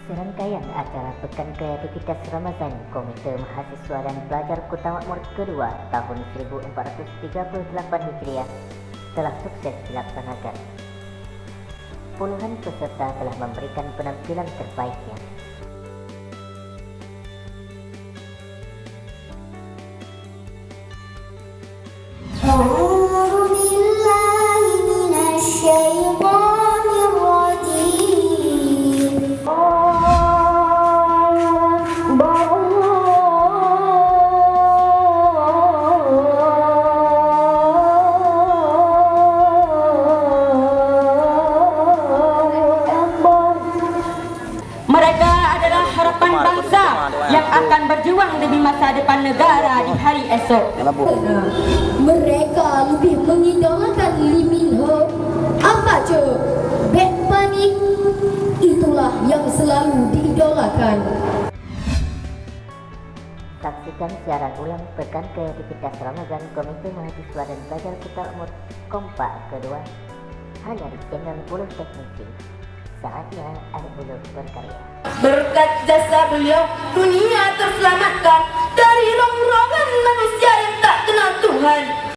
Serangkaian acara Pekan Kreativitas Ramadan Komite Mahasiswa dan Pelajar Kota Makmur kedua tahun 1438 Hijriah telah sukses dilaksanakan. Puluhan peserta telah memberikan penampilan terbaiknya. Mereka adalah harapan bangsa yang akan berjuang demi masa depan negara di hari esok. Mereka lebih mengidolakan Lee Min Ho. Apa je? Bad Bunny. Itulah yang selalu diidolakan. Saksikan siaran ulang Pekan Kreativitas Ramadan Komite Mahasiswa dan Pelajar Kota Makmur Kompak kedua hanya di channel Bulu Teknisi. Saatnya Al-Bulu berkarya. Berkat jasa beliau, dunia terselamatkan dari rongrongan manusia yang tak kenal Tuhan.